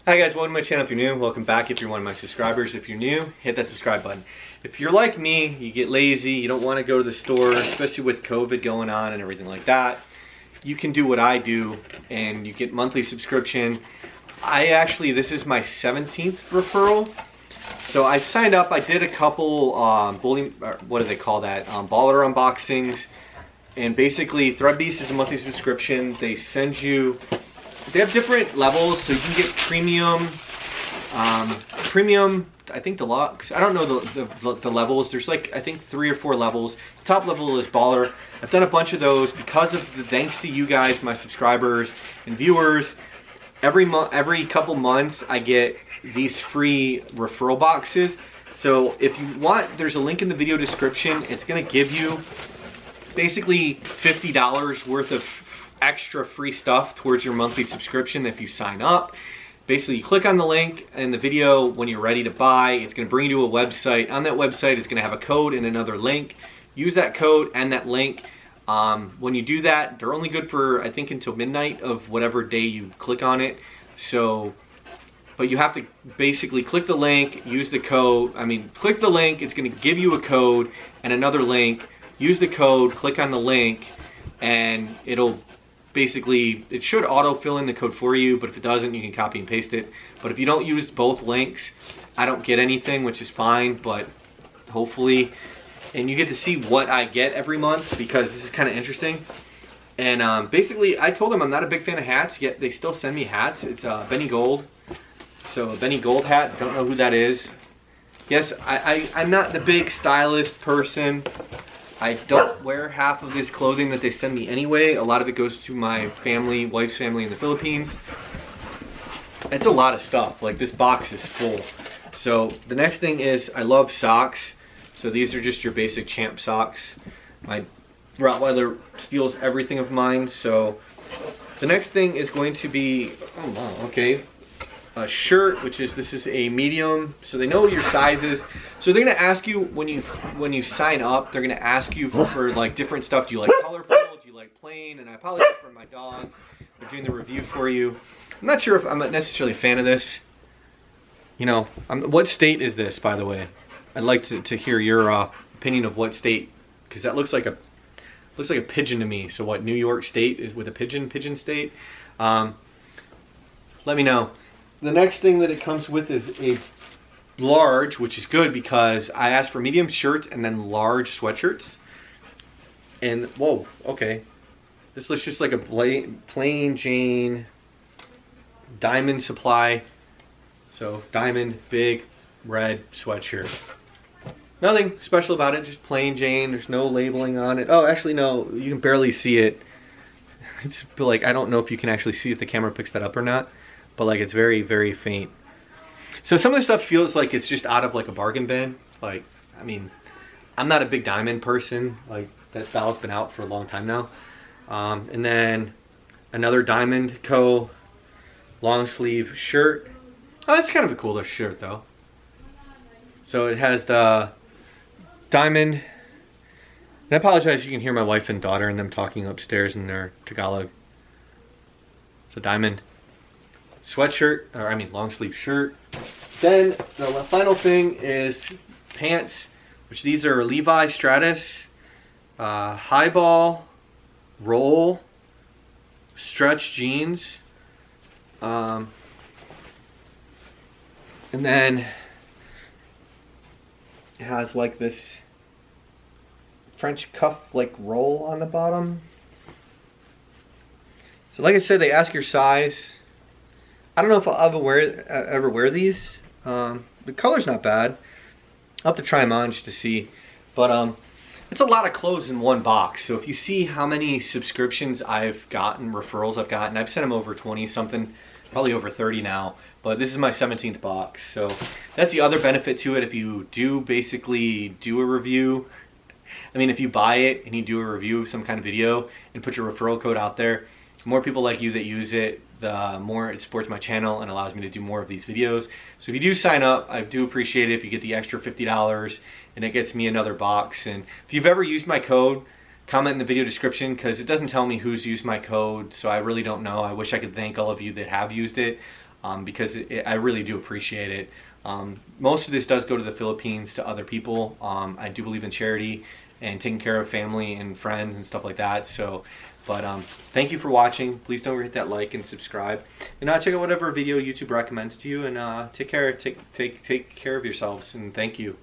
Hi guys, welcome to my channel if you're new. Welcome back if you're one of my subscribers. If you're new, hit that subscribe button. If you're like me, you get lazy, you don't want to go to the store, especially with COVID going on and everything like that, you can do what I do and you get monthly subscription. This is my 17th referral. So I signed up, I did a couple what do they call that? Baller unboxings. And basically Threadbeast is a monthly subscription. They send you, they have different levels, so you can get premium, I think deluxe. I don't know the levels. There's like, I think 3 or 4 levels. The top level is baller. I've done a bunch of those because of thanks to you guys, my subscribers and viewers. Every couple months I get these free referral boxes. So if you want, there's a link in the video description. It's gonna give you basically $50 worth of extra free stuff towards your monthly subscription if you sign up. Basically, you click on the link in the video when you're ready to buy. It's going to bring you to a website. On that website, it's going to have a code and another link. Use that code and that link. When you do that, they're only good for, I think, until midnight of whatever day you click on it. So, but you have to basically click the link, use the code. Click the link. It's going to give you a code and another link. Use the code, click on the link, and it'll basically, it should auto fill in the code for you, but if it doesn't, you can copy and paste it. But if you don't use both links, I don't get anything, which is fine, but hopefully, and you get to see what I get every month because this is kind of interesting. And basically, I told them I'm not a big fan of hats, yet they still send me hats. It's Benny Gold. So a Benny Gold hat, don't know who that is. Yes, I'm not the big stylist person. I don't wear half of this clothing that they send me anyway. A lot of it goes to my family, wife's family in the Philippines. It's a lot of stuff. Like, this box is full. So the next thing is, I love socks. So these are just your basic champ socks. My Rottweiler steals everything of mine. So the next thing is going to be, oh wow, okay, a shirt, this is a medium, so they know your sizes. So they're gonna ask you when you sign up, they're gonna ask you for like different stuff. Do you like colorful? Do you like plain? And I apologize for my dogs. They're doing the review for you. I'm not sure if I'm necessarily a fan of this. You know, what state is this, by the way? I'd like to hear your opinion of what state, because that looks like a pigeon to me. So what, New York State is with a pigeon state? Let me know. The next thing that it comes with is a large, which is good because I asked for medium shirts and then large sweatshirts. And whoa, okay, this looks just like a plain Jane diamond supply. So diamond big red sweatshirt. Nothing special about it, just plain Jane. There's no labeling on it. Oh, actually no, you can barely see it. It's like, I don't know if you can actually see if the camera picks that up or not. But like, it's very, very faint. So some of the stuff feels like it's just out of like a bargain bin. Like, I'm not a big diamond person. Like, that style's been out for a long time now. And then another Diamond Co. long sleeve shirt. Oh, that's kind of a cooler shirt though. So it has the diamond. And I apologize, you can hear my wife and daughter and them talking upstairs in their Tagalog. So diamond sweatshirt, long sleeve shirt. Then the final thing is pants, which these are Levi Stratus, highball, roll, stretch jeans. And then it has like this French cuff like roll on the bottom. So like I said, they ask your size. I don't know if I'll ever wear these. The color's not bad. I'll have to try them on just to see. But it's a lot of clothes in one box. So if you see how many subscriptions I've gotten, referrals I've gotten, I've sent them over 20 something, probably over 30 now. But this is my 17th box. So that's the other benefit to it. If you do basically do a review, if you buy it and you do a review of some kind of video and put your referral code out there, the more people like you that use it, the more it supports my channel and allows me to do more of these videos. So if you do sign up, I do appreciate it if you get the extra $50 and it gets me another box. And if you've ever used my code, comment in the video description because it doesn't tell me who's used my code, so I really don't know. I wish I could thank all of you that have used it. because I really do appreciate it. Most of this does go to the Philippines, to other people. I do believe in charity and taking care of family and friends and stuff like that. So, but thank you for watching. Please don't forget that like and subscribe, and check out whatever video YouTube recommends to you. And take care of yourselves. And thank you.